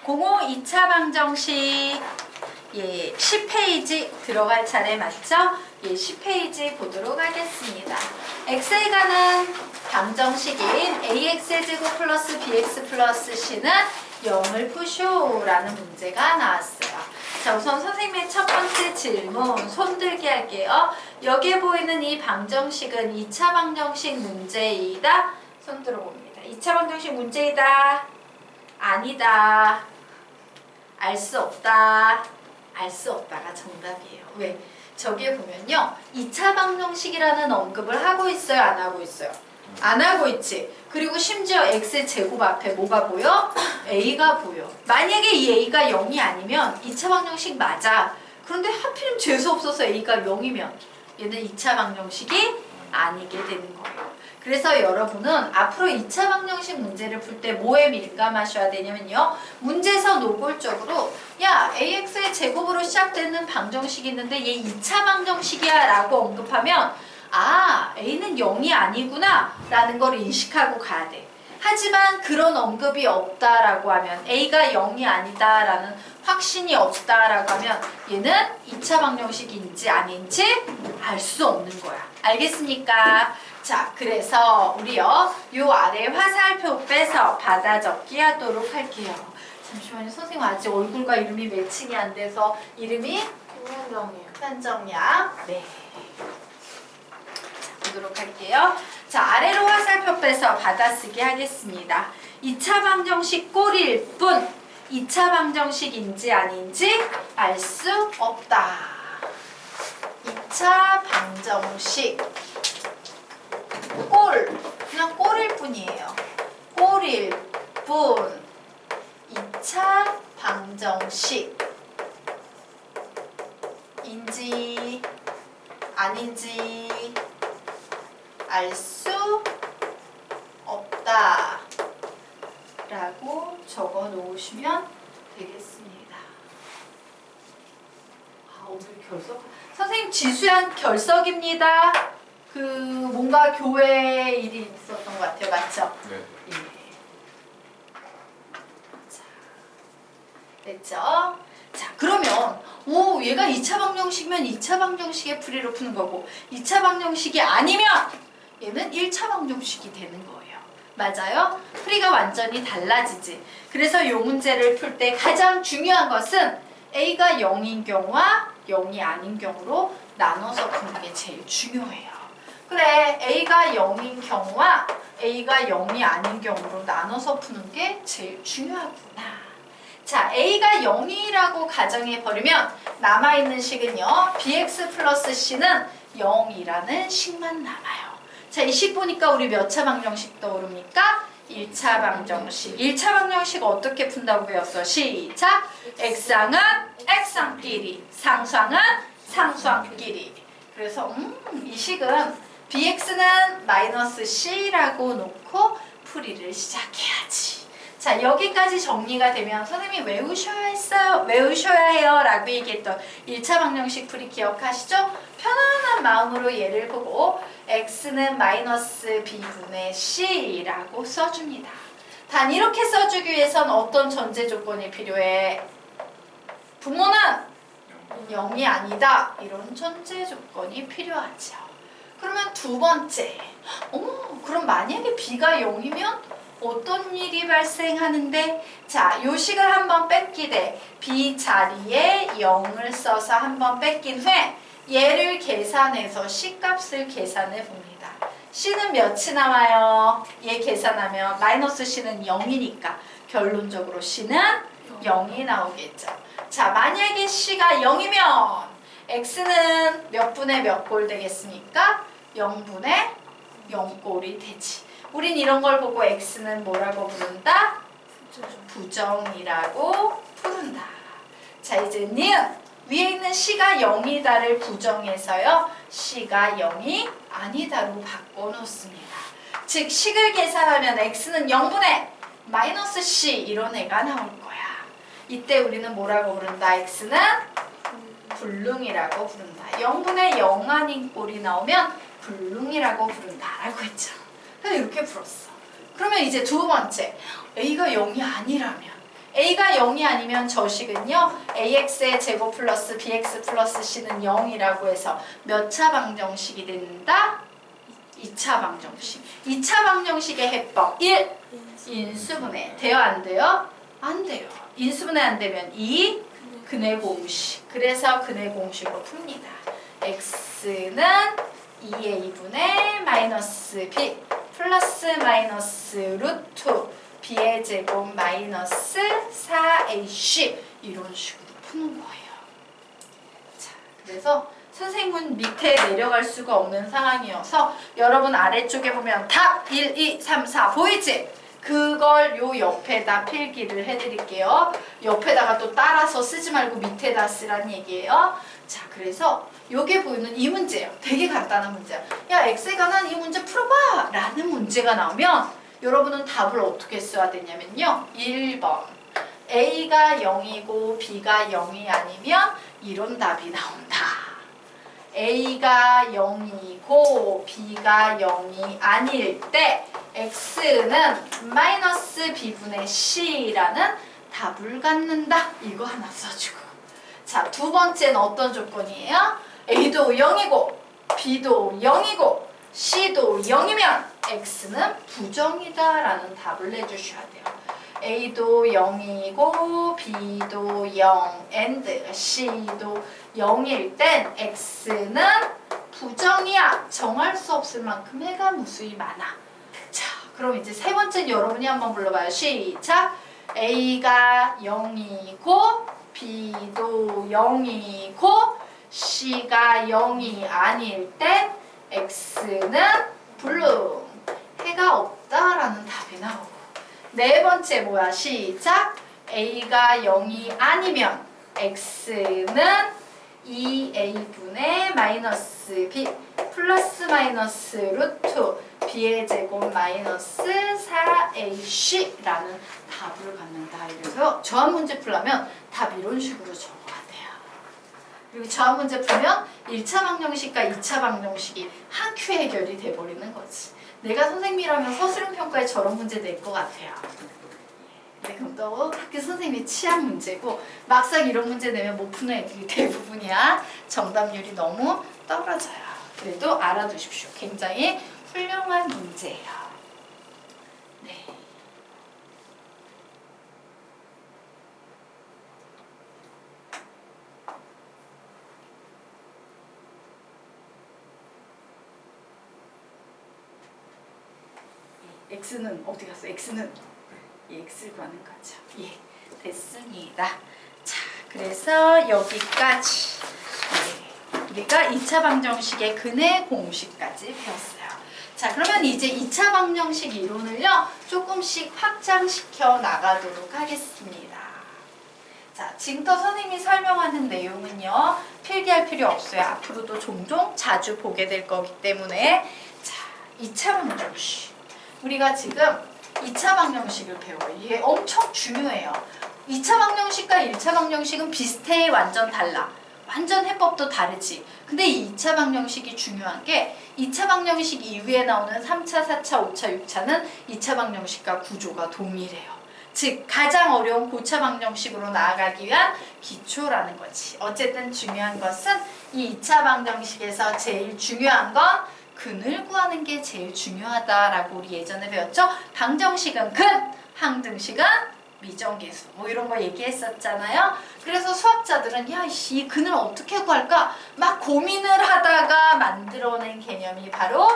05 2차 방정식 10페이지 들어갈 차례 맞죠? 10페이지 보도록 하겠습니다. x에 관한 방정식인 ax의 제곱 플러스 bx 플러스 c는 0을 푸쇼라는 문제가 나왔어요. 자, 우선 선생님의 첫 번째 질문 손들기 할게요. 여기에 보이는 이 방정식은 2차 방정식 문제이다. 손 들어봅니다. 2차 방정식 문제이다. 아니다. 알 수 없다. 알 수 없다가 정답이에요. 왜? 저기에 보면요. 2차 방정식이라는 언급을 하고 있어요? 안 하고 있어요? 안 하고 있지. 그리고 심지어 x의 제곱 앞에 뭐가 보여? a가 보여. 만약에 이 a가 0이 아니면 2차 방정식 맞아. 그런데 하필이면 재수없어서 a가 0이면 얘는 2차 방정식이 아니게 되는 거예요. 그래서 여러분은 앞으로 2차 방정식 문제를 풀 때 뭐에 민감하셔야 되냐면요. 문제에서 노골적으로 야 ax의 제곱으로 시작되는 방정식이 있는데 얘 2차 방정식이야 라고 언급하면 아 a는 0이 아니구나 라는 걸 인식하고 가야 돼. 하지만 그런 언급이 없다라고 하면 a가 0이 아니다 라는 확신이 없다라고 하면 얘는 2차 방정식인지 아닌지 알 수 없는 거야. 알겠습니까? 자, 그래서 우리요 요 아래 화살표 빼서 받아 적기 하도록 할게요. 잠시만요. 선생님 아직 얼굴과 이름이 매칭이 안 돼서 이름이 김현정이에요. 현정양. 네. 자, 보도록 할게요. 자, 아래로 화살표 빼서 받아쓰기 하겠습니다. 2차 방정식 꼴일 뿐 2차 방정식인지 아닌지 알 수 없다. 2차 방정식 꼴, 그냥 꼴일 뿐이에요. 꼴일 뿐 2차 방정식 인지 아닌지 알 수 없다 라고 적어 놓으시면 되겠습니다. 아, 오늘 결석 선생님 지수한 결석입니다. 그 뭔가 교회 일이 있었던 것 같아요. 맞죠? 네. 예. 자, 됐죠? 자, 그러면 오 얘가 2차 방정식이면 2차 방정식의 풀이로 푸는 거고 2차 방정식이 아니면 얘는 1차 방정식이 되는 거예요. 맞아요? 풀이가 완전히 달라지지. 그래서 이 문제를 풀 때 가장 중요한 것은 a가 0인 경우와 0이 아닌 경우로 나눠서 푸는 게 제일 중요해요. 그래, a가 0인 경우와 a가 0이 아닌 경우로 나눠서 푸는 게 제일 중요하구나. 자, a가 0이라고 가정해버리면 남아있는 식은요. bx 플러스 c는 0이라는 식만 남아요. 자, 이 식 보니까 우리 몇 차 방정식 떠오릅니까? 1차 방정식. 1차 방정식 어떻게 푼다고 배웠어? 시작! x항은 x항끼리, 상수항은 상수항끼리. 그래서 이 식은 bx는 마이너스 c라고 놓고 풀이를 시작해야지. 자, 여기까지 정리가 되면 선생님이 외우셔야 해요 라고 얘기했던 1차 방정식 풀이 기억하시죠? 편안한 마음으로 얘를 보고 x는 마이너스 b분의 c라고 써줍니다. 단 이렇게 써주기 위해선 어떤 전제 조건이 필요해? 부모는 0이 아니다. 이런 전제 조건이 필요하죠. 그러면 두 번째, 그럼 만약에 b가 0이면 어떤 일이 발생하는데? 자, 요 식을 한번 뺏기되 b 자리에 0을 써서 한번 뺏긴 후에 얘를 계산해서 c 값을 계산해 봅니다. c는 몇이 나와요? 얘 계산하면 마이너스 c는 0이니까 결론적으로 c는 0이 나오겠죠. 자, 만약에 c가 0이면 x는 몇 분의 몇 꼴 되겠습니까? 0분의 0꼴이 되지. 우린 이런 걸 보고 x는 뭐라고 부른다? 부정이라고 부른다. 자, 이제 니은 위에 있는 c가 0이다를 부정해서요. c가 0이 아니다로 바꿔놓습니다. 즉 식을 계산하면 x는 0분의 마이너스 c 이런 애가 나올 거야. 이때 우리는 뭐라고 부른다? x는 불능이라고 부른다. 0분의 0 아닌 꼴이 나오면 불능이라고 부른다라고 했죠. 그래서 이렇게 풀었어. 그러면 이제 두 번째, a가 0이 아니라면 a가 0이 아니면 저 식은요 ax의 제곱 플러스 bx 플러스 c는 0이라고 해서 몇 차 방정식이 된다? 2차 방정식. 2차 방정식의 해법 1. 인수분해. 돼요? 안 돼요? 안 돼요. 인수분해 안 되면 2. 근해 공식. 그래서 근해 공식으로 풉니다. x는 2a분의 마이너스 b 플러스 마이너스 루트 b의 제곱 마이너스 4ac 이런 식으로 푸는 거예요. 자, 그래서 선생님은 밑에 내려갈 수가 없는 상황이어서 여러분 아래쪽에 보면 답 1, 2, 3, 4 보이지? 그걸 요 옆에다 필기를 해드릴게요. 옆에다가 또 따라서 쓰지 말고 밑에다 쓰란 얘기예요. 자, 그래서 요게 보이는 이 문제예요. 되게 간단한 문제야. 야, x에 관한 이 문제 풀어봐! 라는 문제가 나오면 여러분은 답을 어떻게 써야 되냐면요. 1번 a가 0이고 b가 0이 아니면 이런 답이 나온다. a가 0이고 b가 0이 아닐 때 x는 마이너스 b분의 c라는 답을 갖는다. 이거 하나 써주고. 자, 두 번째는 어떤 조건이에요? a도 0이고 b도 0이고 c도 0이면 x는 부정이다 라는 답을 내주셔야 돼요. a도 0이고 b도 0 and c도 0일 땐 x는 부정이야. 정할 수 없을 만큼 해가 무수히 많아. 자, 그럼 이제 세 번째는 여러분이 한번 불러봐요. 시작! a가 0이고 b도 0이고 c가 0이 아닐 땐 x는 불능, 해가 없다라는 답이 나오고. 네 번째 뭐야? 시작! a가 0이 아니면 x는 2a분의 마이너스 b 플러스 마이너스 루트 b의 제곱 마이너스 4ac라는 답을 갖는다. 그래서 저한 문제 풀려면 답 이런 식으로 적어야 돼요. 그리고 저한 문제 풀면 1차 방정식과 2차 방정식이 한 큐 해결이 돼버리는 거지. 내가 선생님이라면 서술형 평가에 저런 문제 낼 것 같아요. 네, 그럼 또 학교 선생님의 취향 문제고 막상 이런 문제 내면 못 푸는 애들이 대부분이야. 정답률이 너무 떨어져요. 그래도 알아두십시오. 굉장히 훌륭한 문제예요. 네. x는 어디 갔어? x는 x를 구하는 거죠. 예, 됐습니다. 자, 그래서 여기까지 우리가 2차 방정식의 근해 공식까지 배웠어요. 자, 그러면 이제 2차 방정식 이론을요 조금씩 확장시켜 나가도록 하겠습니다. 자, 지금부터 선생님이 설명하는 내용은요 필기할 필요 없어요. 앞으로도 종종 자주 보게 될 거기 때문에. 자, 2차 방정식 우리가 지금 2차 방정식을 배워요. 이게 엄청 중요해요. 2차 방정식과 1차 방정식은 비슷해. 완전 달라. 완전 해법도 다르지. 근데 이 2차 방정식이 중요한 게 2차 방정식 이후에 나오는 3차, 4차, 5차, 6차는 2차 방정식과 구조가 동일해요. 즉 가장 어려운 고차 방정식으로 나아가기 위한 기초라는 거지. 어쨌든 중요한 것은 이 2차 방정식에서 제일 중요한 건 근을 구하는 게 제일 중요하다라고 우리 예전에 배웠죠? 방정식은 근, 항등식은 미정계수 뭐 이런 거 얘기했었잖아요. 그래서 수학자들은 야, 이 근을 어떻게 구할까? 막 고민을 하다가 만들어낸 개념이 바로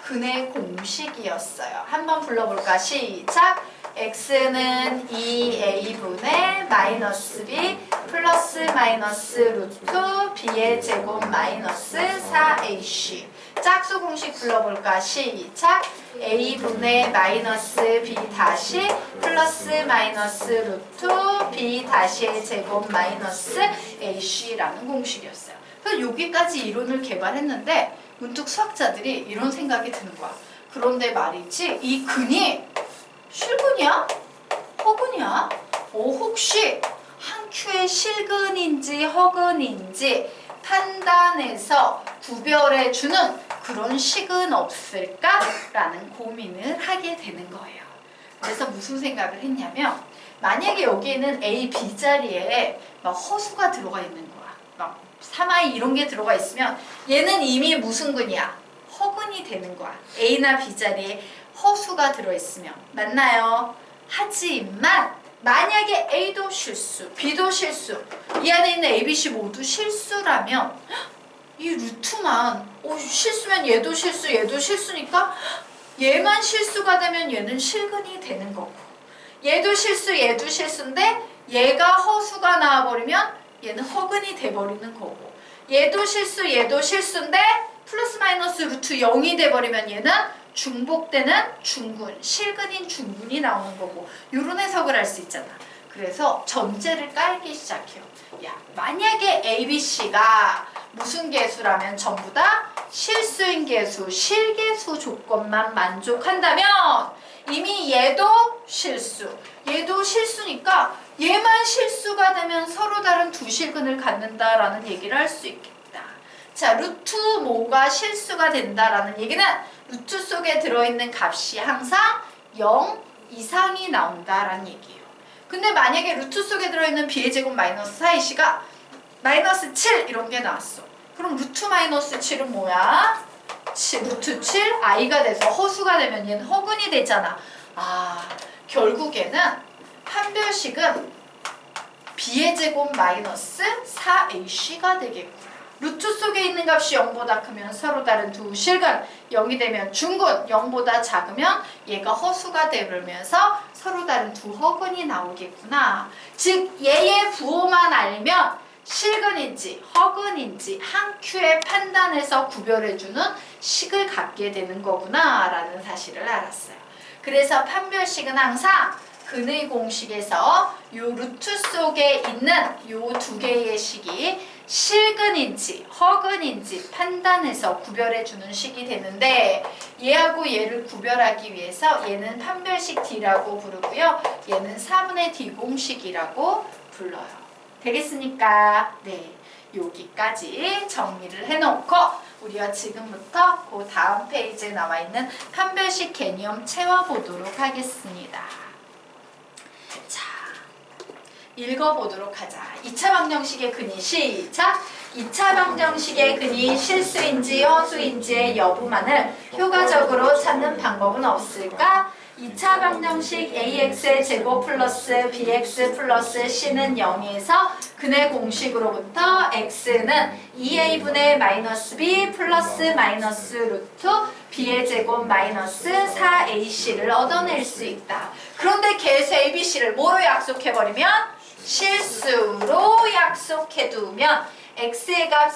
근의 공식이었어요. 한번 불러볼까? 시작! x는 2a분의 마이너스 b 플러스 마이너스 루트 b의 제곱 마이너스 4ac. 짝수 공식 불러볼까? 시작! a분의 마이너스 b 다시 플러스 마이너스 루트 b 다시의 제곱 마이너스 ac라는 공식이었어요. 그래서 여기까지 이론을 개발했는데 문득 수학자들이 이런 생각이 드는 거야. 그런데 말이지 이 근이 실근이야? 허근이야? 혹시 한 큐의 실근인지 허근인지 판단해서 구별해 주는 그런 식은 없을까? 라는 고민을 하게 되는 거예요. 그래서 무슨 생각을 했냐면 만약에 여기에는 A, B 자리에 막 허수가 들어가 있는 거야. 막 3i 이런 게 들어가 있으면 얘는 이미 무슨 근이야? 허근이 되는 거야. A나 B 자리에 허수가 들어있으면. 맞나요? 하지만 만약에 A도 실수, B도 실수, 이 안에 있는 A, B, C 모두 실수라면 이 루트만 실수면 얘도 실수, 얘도 실수니까 얘만 실수가 되면 얘는 실근이 되는 거고, 얘도 실수, 얘도 실수인데 얘가 허수가 나와버리면 얘는 허근이 돼버리는 거고, 얘도 실수, 얘도 실수인데 플러스 마이너스 루트 0이 돼버리면 얘는 중복되는 중군, 실근인 중군이 나오는 거고, 이런 해석을 할 수 있잖아. 그래서 전제를 깔기 시작해요. 야, 만약에 A, B, C가 무슨 개수라면 전부 다 실수인 개수, 실개수 조건만 만족한다면 이미 얘도 실수, 얘도 실수니까 얘만 실수가 되면 서로 다른 두 실근을 갖는다라는 얘기를 할 수 있겠다. 자, 루트 모가 실수가 된다라는 얘기는 루트 속에 들어있는 값이 항상 0 이상이 나온다라는 얘기예요. 근데 만약에 루트 속에 들어있는 b의 제곱 마이너스 4ac가 마이너스 7 이런 게 나왔어. 그럼 루트 마이너스 7은 뭐야? 루트 7 i가 돼서 허수가 되면 얘는 허근이 되잖아. 아, 결국에는 판별식은 b의 제곱 마이너스 4ac가 되겠고, 루트 속에 있는 값이 0보다 크면 서로 다른 두 실근, 0이 되면 중군, 0보다 작으면 얘가 허수가 되면서 서로 다른 두 허근이 나오겠구나. 즉 얘의 부호만 알면 실근인지 허근인지 한 큐에 판단해서 구별해주는 식을 갖게 되는 거구나 라는 사실을 알았어요. 그래서 판별식은 항상 근의 공식에서 요 루트 속에 있는 요 두 개의 식이 실근인지 허근인지 판단해서 구별해주는 식이 되는데, 얘하고 얘를 구별하기 위해서 얘는 판별식 D라고 부르고요, 얘는 4분의 D 공식이라고 불러요. 되겠습니까? 네, 여기까지 정리를 해놓고 우리가 지금부터 그 다음 페이지에 나와있는 판별식 개념 채워보도록 하겠습니다. 자, 읽어보도록 하자. 2차 방정식의 근이 시작! 2차 방정식의 근이 실수인지 허수인지의 여부만을 효과적으로 찾는 방법은 없을까? 2차 방정식 ax의 제곱 플러스 bx 플러스 c는 0에서 근의 공식으로부터 x는 2a분의 마이너스 b 플러스 마이너스 루트 b의 제곱 마이너스 4ac를 얻어낼 수 있다. 그런데 계수 abc를 뭐로 약속해버리면? 실수로 약속해두면 x의 값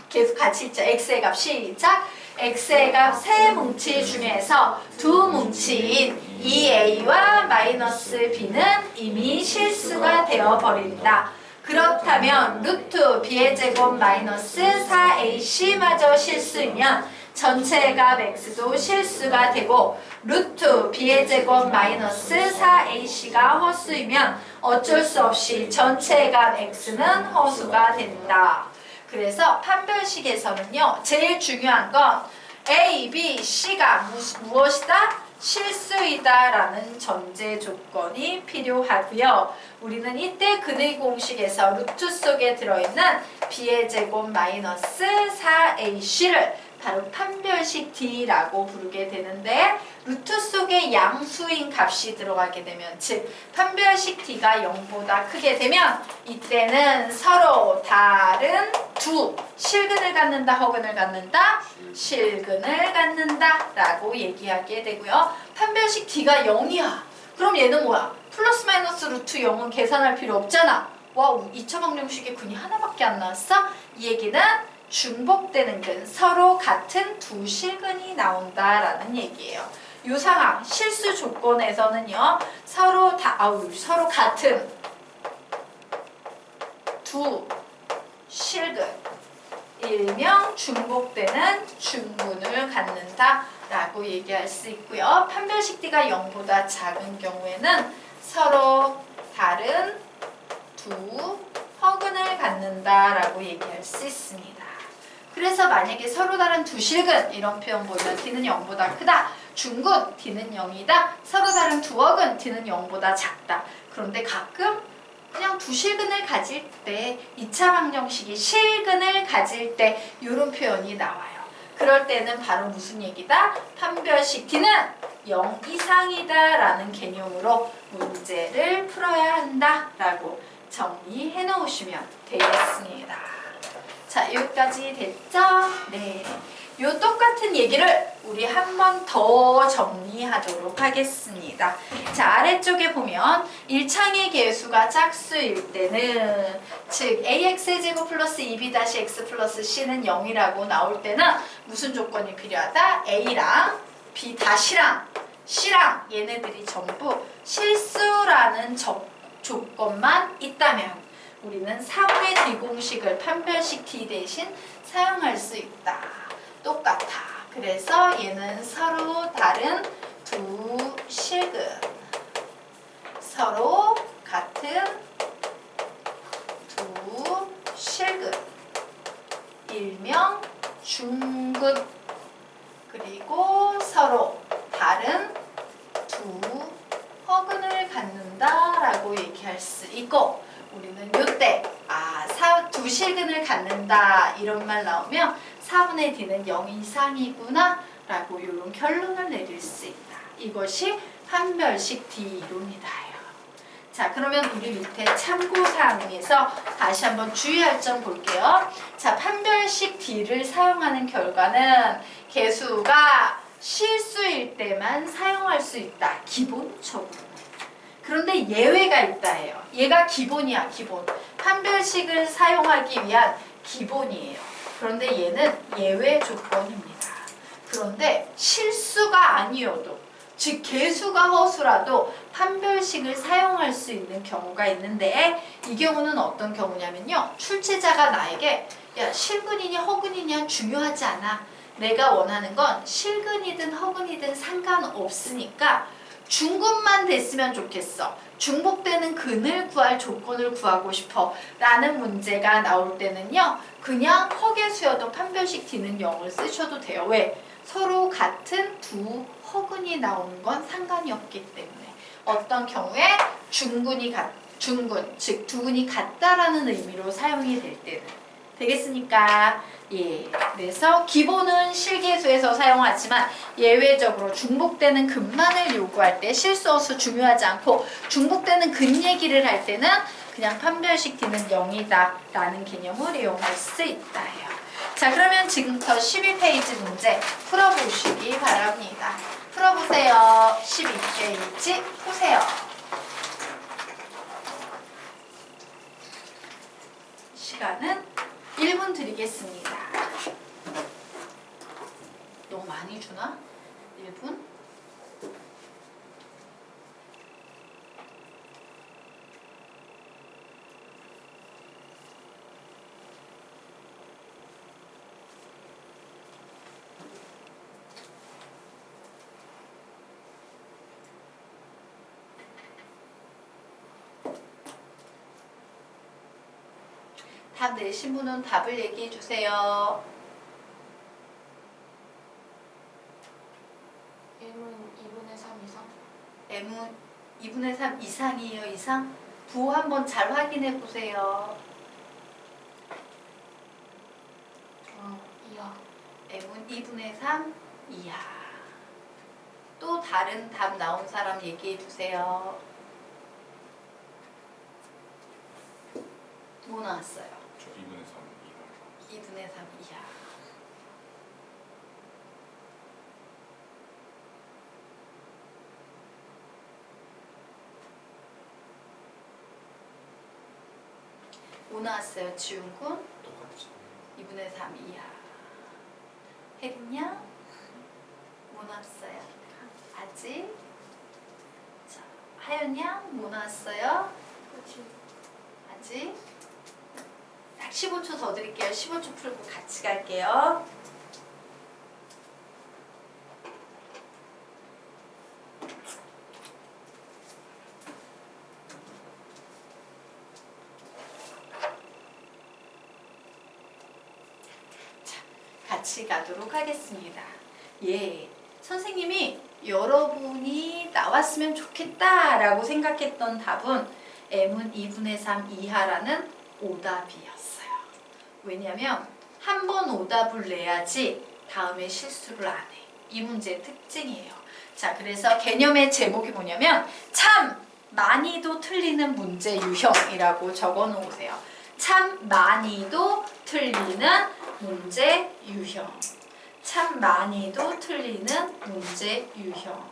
계속 같이 있죠. x의 값 시작! x의 값 세 뭉치 중에서 두 뭉치인 2a와 마이너스 b는 이미 실수가 되어버린다. 그렇다면 루트 b의 제곱 마이너스 4ac마저 실수이면 전체 값 x도 실수가 되고, 루트 b의 제곱 마이너스 4ac가 허수이면 어쩔 수 없이 전체 값 x는 허수가 된다. 그래서 판별식에서는요, 제일 중요한 건 A, B, C가 무엇이다? 실수이다 라는 전제 조건이 필요하고요. 우리는 이때 근의 공식에서 루트 속에 들어있는 b의 제곱 마이너스 4ac를 바로 판별식 D라고 부르게 되는데, 루트 속에 양수인 값이 들어가게 되면, 즉 판별식 D가 0보다 크게 되면 이때는 서로 다른 두 실근을 갖는다, 허근을 갖는다, 실근을 갖는다 라고 얘기하게 되고요. 판별식 D가 0이야. 그럼 얘는 뭐야? 플러스 마이너스 루트 0은 계산할 필요 없잖아. 와, 2차 방정식의 근이 하나밖에 안 나왔어? 이 얘기는 중복되는 근, 서로 같은 두 실근이 나온다라는 얘기예요. 이 상황, 실수 조건에서는요, 서로 같은 두 실근, 일명 중복되는 중군을 갖는다라고 얘기할 수 있고요. 판별식 D가 0보다 작은 경우에는 서로 다른 두 허근을 갖는다라고 얘기할 수 있습니다. 그래서 만약에 서로 다른 두 실근 이런 표현 보면 D는 0보다 크다. 중군 D는 0이다. 서로 다른 두 억은 D는 0보다 작다. 그런데 가끔 그냥 두 실근을 가질 때 2차 방정식이 실근을 가질 때 이런 표현이 나와요. 그럴 때는 바로 무슨 얘기다? 판별식 D는 0 이상이다 라는 개념으로 문제를 풀어야 한다 라고 정리해 놓으시면 되겠습니다. 자, 여기까지 됐죠? 네. 요 똑같은 얘기를 우리 한 번 더 정리하도록 하겠습니다. 자, 아래쪽에 보면 1창의 개수가 짝수일 때는 즉 ax제곱 플러스 2b-x 플러스 c는 0이라고 나올 때는 무슨 조건이 필요하다? a랑 b-랑 c랑 얘네들이 전부 실수라는 조건만 있다면 우리는 4분의 d 공식을 판별식 d 대신 사용할 수 있다. 똑같아. 그래서 얘는 서로 다른 두 실근, 서로 같은 두 실근, 일명 중근, 그리고 서로 다른 두 허근을 갖는다라고 얘기할 수 있고, 우리는 요때 두 실근을 갖는다 이런 말 나오면 4분의 d는 0 이상이구나 라고 이런 결론을 내릴 수 있다. 이것이 판별식 D 이론이다요. 자, 그러면 우리 밑에 참고사항에서 다시 한번 주의할 점 볼게요. 자, 판별식 D를 사용하는 결과는 개수가 실수일 때만 사용할 수 있다. 기본적으로. 그런데 예외가 있다 해요. 얘가 기본이야, 기본. 판별식을 사용하기 위한 기본이에요. 그런데 얘는 예외 조건입니다. 그런데 실수가 아니어도, 즉 개수가 허수라도 판별식을 사용할 수 있는 경우가 있는데, 이 경우는 어떤 경우냐면요. 출제자가 나에게 야, 실근이냐 허근이냐 중요하지 않아. 내가 원하는 건 실근이든 허근이든 상관없으니까 중근만 됐으면 좋겠어. 중복되는 근을 구할 조건을 구하고 싶어 라는 문제가 나올 때는요. 그냥 허개수여도 판별식 D는 0을 쓰셔도 돼요. 왜? 서로 같은 두 허근이 나오는 건 상관이 없기 때문에. 어떤 경우에 중근, 즉 두 근이 같다라는 의미로 사용이 될 때는. 되겠습니까? 예. 그래서 기본은 실계수에서 사용하지만 예외적으로 중복되는 근만을 요구할 때 실수어수 중요하지 않고 중복되는 근 얘기를 할 때는 그냥 판별식 D는 0이다 라는 개념을 이용할 수 있다요. 자, 그러면 지금부터 12페이지 문제 풀어보시기 바랍니다. 풀어보세요. 12페이지 푸세요. 시간은 1분 드리겠습니다. 너무 많이 주나? 1분? 답 내신 분은 답을 얘기해 주세요. 2분의 3 이상? M은 2분의 3 이상이에요, 이상? 부 한번 잘 확인해 보세요. 이하. M은 2분의 3 이하. 또 다른 답 나온 사람 얘기해 주세요. 뭐 나왔어요? 저 2분의 3 이하. 2분의 3 이하. 뭐 나왔어요, 지훈군? 똑같이. 2분의 3 이하. 혜린양? 뭐 나왔어요? 아직? 자, 하연양? 뭐 나왔어요? 아직? 딱 15초 더 드릴게요. 15초 풀고 같이 갈게요. 자, 같이 가도록 하겠습니다. 예. 선생님이 여러분이 나왔으면 좋겠다라고 생각했던 답은 m은 2분의 3 이하라는 오답이었어요. 왜냐면 한 번 오답을 내야지 다음에 실수를 안 해. 이 문제의 특징이에요. 자, 그래서 개념의 제목이 뭐냐면 참 많이도 틀리는 문제 유형이라고 적어 놓으세요. 참 많이도 틀리는 문제 유형. 참 많이도 틀리는 문제 유형.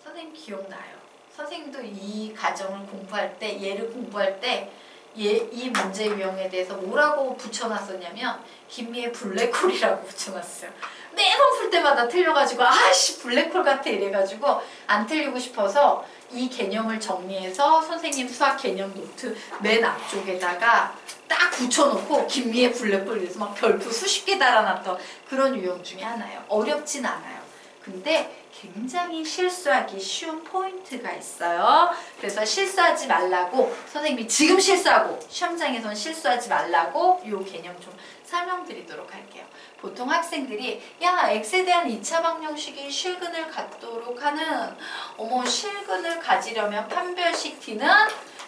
선생님 기억나요? 선생님도 이 과정을 공부할 때, 얘를 공부할 때 이 문제 유형에 대해서 뭐라고 붙여놨었냐면 김미의 블랙홀이라고 붙여놨어요. 매번 풀 때마다 틀려가지고 아씨 블랙홀 같아 이래가지고 안 틀리고 싶어서 이 개념을 정리해서 선생님 수학 개념 노트 맨 앞쪽에다가 딱 붙여놓고 김미의 블랙홀 이래서 막 별표 수십 개 달아놨던 그런 유형 중에 하나예요. 어렵진 않아요. 근데 굉장히 실수하기 쉬운 포인트가 있어요. 그래서 실수하지 말라고 선생님이 지금 실수하고 시험장에선 실수하지 말라고 이 개념 좀 설명드리도록 할게요. 보통 학생들이 야 x에 대한 2차 방정식이 실근을 갖도록 하는 실근을 가지려면 판별식 t는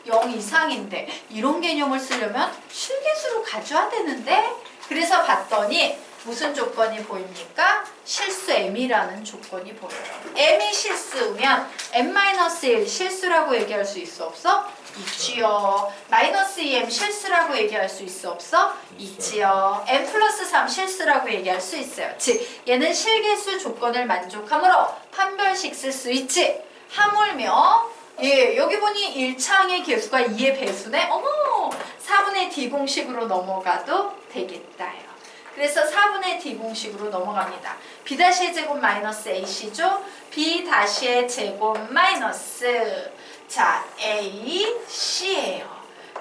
0 이상인데 이런 개념을 쓰려면 실계수로 가져야 되는데 그래서 봤더니 무슨 조건이 보입니까? 실수 m이라는 조건이 보여요. m이 실수면 m-1 실수라고 얘기할 수 있어 없어? 있지요. 마이너스 2m 실수라고 얘기할 수 있어 없어? 있지요. m 플러스 3 실수라고 얘기할 수 있어요. 즉 얘는 실계수 조건을 만족하므로 판별식 쓸 수 있지. 하물며 예, 여기 보니 1차항의 개수가 2의 배수네? 어머! 4분의 d 공식으로 넘어가도 되겠다요. 그래서 4분의 d 공식으로 넘어갑니다. b-의 제곱 마이너스 ac죠? b-의 제곱 마이너스 자 a, c예요.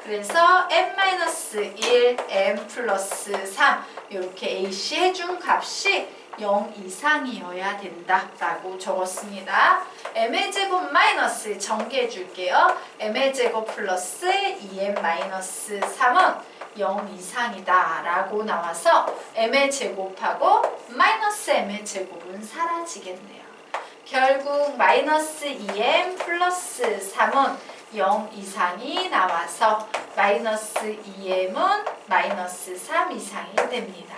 그래서 m-1, m 플러스 3 이렇게 ac 해준 값이 0 이상이어야 된다라고 적었습니다. m의 제곱 마이너스 정리해 줄게요. m의 제곱 플러스 2m 마이너스 3은 0 이상이다 라고 나와서 m의 제곱하고 마이너스 m의 제곱은 사라지겠네요. 결국 마이너스 2m 플러스 3은 0 이상이 나와서 마이너스 2m은 마이너스 3 이상이 됩니다.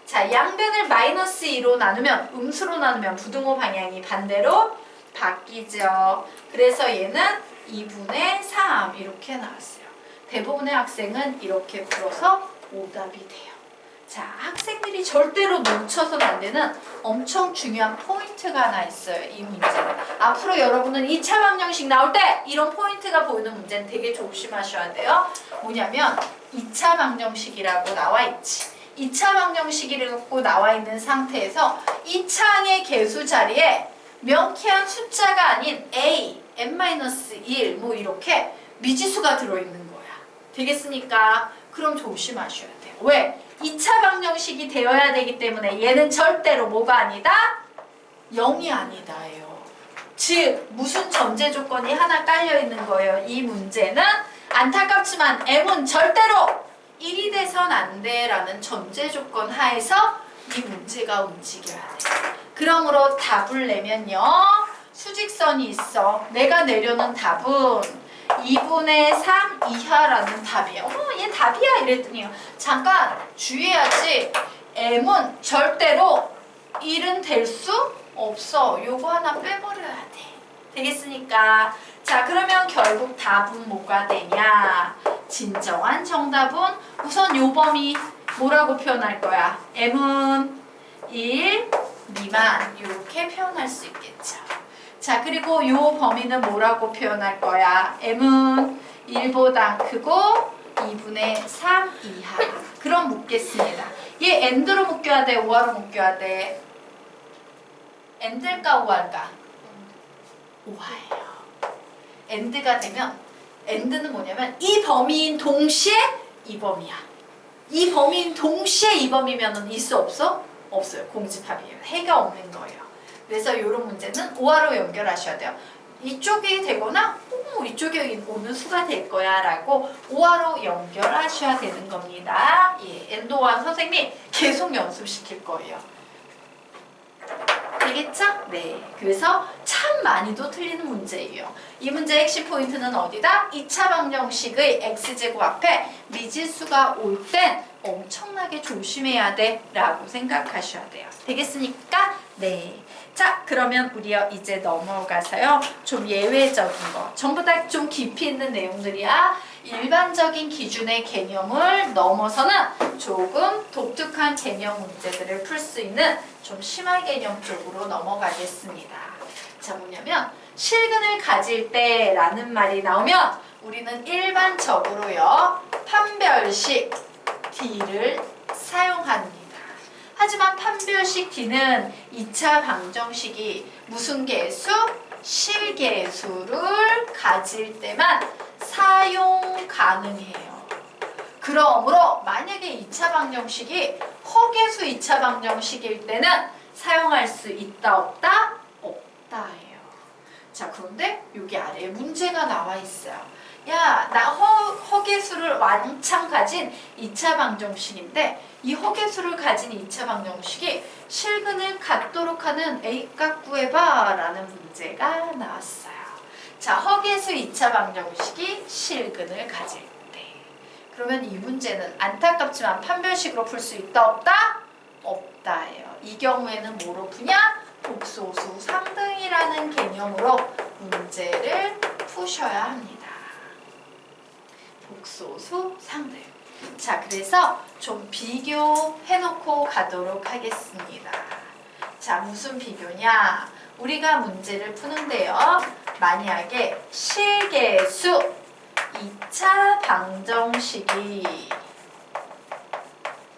자, 양변을 마이너스 2로 나누면 음수로 나누면 부등호 방향이 반대로 바뀌죠. 그래서 얘는 2분의 3 이렇게 나왔어요. 대부분의 학생은 이렇게 풀어서 오답이 돼요. 자, 학생들이 절대로 놓쳐서는 안 되는 엄청 중요한 포인트가 하나 있어요. 이 문제는. 앞으로 여러분은 2차 방정식 나올 때 이런 포인트가 보이는 문제는 되게 조심하셔야 돼요. 뭐냐면 2차 방정식이라고 나와 있지. 2차 방정식이라고 나와 있는 상태에서 2차항의 개수 자리에 명쾌한 숫자가 아닌 a, m-1 뭐 이렇게 미지수가 들어있는 거야. 되겠습니까? 그럼 조심하셔야 돼요. 왜? 2차 방정식이 되어야 되기 때문에 얘는 절대로 뭐가 아니다? 0이 아니다예요. 즉 무슨 전제 조건이 하나 깔려 있는 거예요. 이 문제는 안타깝지만 m은 절대로 1이 돼선 안 돼라는 전제 조건 하에서 이 문제가 움직여야 돼요. 그러므로 답을 내면요. 수직선이 있어. 내가 내려놓은 답은 2분의 3 이하라는 답이에요. 얘 답이야 이랬더니요. 잠깐 주의해야지. m은 절대로 1은 될 수 없어. 요거 하나 빼버려야 돼. 되겠습니까? 자, 그러면 결국 답은 뭐가 되냐? 진정한 정답은 우선 요 범위 뭐라고 표현할 거야? m은 1 미만 이렇게 표현할 수 있겠죠. 자, 그리고 요 범위는 뭐라고 표현할 거야? m은 1보다 크고 2분의 3 이하. 그럼 묻겠습니다. 얘 end로 묶여야 돼? 오화로 묶여야 돼? end일까 오화일까? 오화예요. end가 되면 end는 뭐냐면 이 범위인 동시에 이 범위야. 이 범위인 동시에 이 범위면은 있어 없어? 없어요. 공집합이에요. 해가 없는 거예요. 그래서 이런 문제는 오화로 연결하셔야 돼요. 이쪽이 되거나 이쪽에 오는 수가 될 거야 라고 오화로 연결하셔야 되는 겁니다. 예, 엔도환 선생님이 계속 연습시킬 거예요. 알겠죠? 네. 그래서 참 많이도 틀리는 문제예요. 이 문제의 핵심 포인트는 어디다? 2차 방정식의 x제곱 앞에 미지수가 올 땐 엄청나게 조심해야 돼 라고 생각하셔야 돼요. 되겠습니까? 네. 자, 그러면 우리요 이제 넘어가서요 좀 예외적인 거 전부 다 좀 깊이 있는 내용들이야. 일반적인 기준의 개념을 넘어서는 조금 독특한 개념 문제들을 풀 수 있는 좀 심화 개념 쪽으로 넘어가겠습니다. 자, 뭐냐면 실근을 가질 때라는 말이 나오면 우리는 일반적으로요 판별식 D를 사용합니다. 하지만 판별식 D는 2차 방정식이 무슨 계수? 실계수를 가질 때만 사용 가능해요. 그러므로 만약에 2차 방정식이 허계수 2차 방정식일 때는 사용할 수 있다 없다? 없다예요. 자, 그런데 여기 아래에 문제가 나와 있어요. 야, 나 허계수를 왕창 가진 2차 방정식인데 이 허계수를 가진 2차 방정식이 실근을 갖도록 하는 A값 구해봐 라는 문제가 나왔어요. 자, 허계수 2차 방정식이 실근을 가질 때 그러면 이 문제는 안타깝지만 판별식으로 풀 수 있다 없다? 없다예요. 이 경우에는 뭐로 푸냐? 복소수 상등이라는 개념으로 문제를 푸셔야 합니다. 복소수 상등. 자, 그래서 좀 비교해놓고 가도록 하겠습니다. 자, 무슨 비교냐? 우리가 문제를 푸는데요. 만약에 실계수 2차 방정식이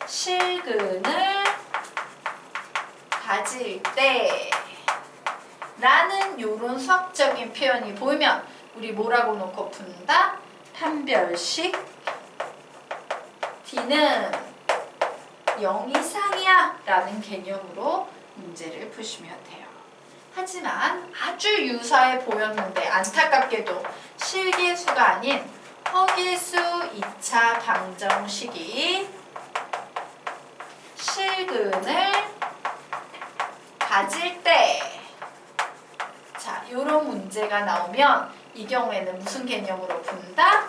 실근을 가질 때 라는 요런 수학적인 표현이 보이면 우리 뭐라고 놓고 푼다? 판별식 D는 0 이상이야 라는 개념으로 문제를 푸시면 돼요. 하지만 아주 유사해 보였는데 안타깝게도 실계수가 아닌 허계수 2차 방정식이 실근을 가질 때 자, 요런 문제가 나오면 이 경우에는 무슨 개념으로 푼다?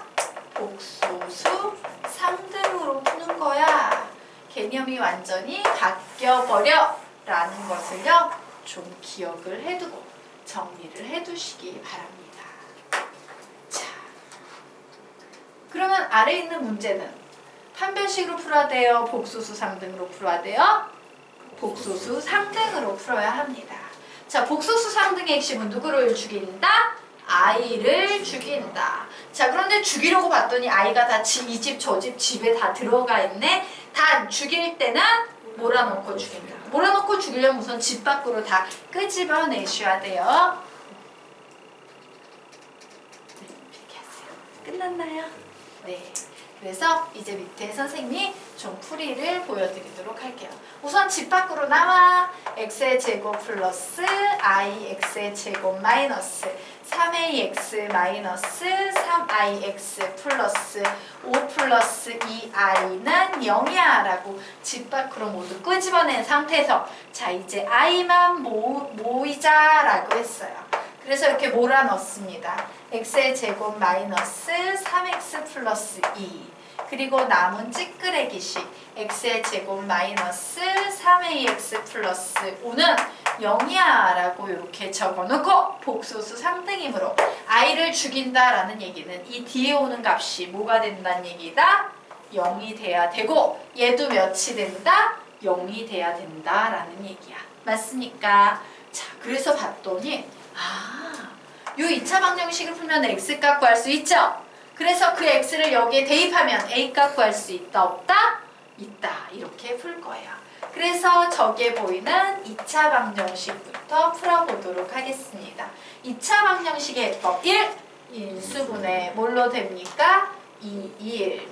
복소수 상등으로 푸는 거야. 개념이 완전히 바뀌어버려 라는 것을요 좀 기억을 해두고 정리를 해두시기 바랍니다. 자, 그러면 아래 있는 문제는 판별식으로 풀어야 돼요? 복소수 상등으로 풀어야 돼요? 복소수 상등으로 풀어야 합니다. 자, 복소수 상등의 핵심은 누구를 죽인다? I를 죽인다. 자, 그런데 죽이려고 봤더니 I가 다 이 집 저 집 집에 다 들어가 있네. 단 죽일 때는 몰아넣고 죽인다. 몰아넣고 죽이려면 우선 집 밖으로 다 끄집어내셔야 돼요. 네, 이렇게 하세요. 끝났나요? 네. 그래서 이제 밑에 선생님이 좀 풀이를 보여드리도록 할게요. 우선 집 밖으로 나와. x의 제곱 플러스 ix의 제곱 마이너스 3ax 마이너스 3ix 플러스 5 플러스 2i는 0이야 라고 집 밖으로 모두 끄집어낸 상태에서 자, 이제 i만 모이자 라고 했어요. 그래서 이렇게 몰아넣습니다. x의 제곱 마이너스 3x 플러스 2 그리고 남은 찌끄레기식 x의 제곱 마이너스 3ax 플러스 5는 0이야 라고 이렇게 적어놓고 복소수 상등이므로 i를 죽인다라는 얘기는 이 뒤에 오는 값이 뭐가 된다는 얘기다? 0이 돼야 되고 얘도 몇이 된다? 0이 돼야 된다라는 얘기야. 맞습니까? 자, 그래서 봤더니 요 2차 방정식을 풀면 x값 구할 수 있죠? 그래서 그 x를 여기에 대입하면 a값 구할 수 있다 없다? 있다. 이렇게 풀 거예요. 그래서 저기에 보이는 2차 방정식부터 풀어보도록 하겠습니다. 2차 방정식의 해법 1. 인수분해 뭘로 됩니까? 2, 1,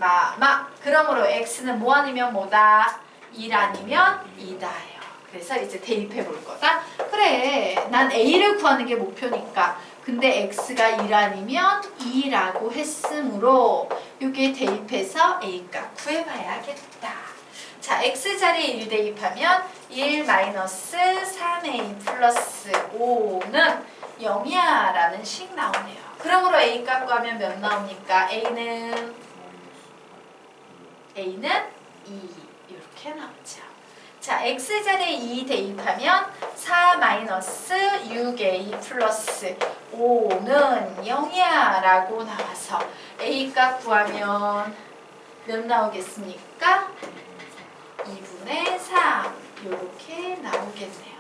그러므로 x는 뭐 아니면 뭐다? 1 아니면 2다예요. 그래서 이제 대입해 볼 거다. 그래, 난 a를 구하는 게 목표니까. 근데 x가 1 아니면 2라고 했으므로 여기에 대입해서 a값 구해봐야겠다. 자, x자리에 1 대입하면 1 마이너스 3a 플러스 5는 0이야 라는 식 나오네요. 그러므로 a 값 구하면 몇 나옵니까? a는 2 이렇게 나오죠. 자, x자리에 2 대입하면 4 마이너스 6a 플러스 5는 0이야 라고 나와서 a 값 구하면 몇 나오겠습니까? 2분의 3 이렇게 나오겠네요.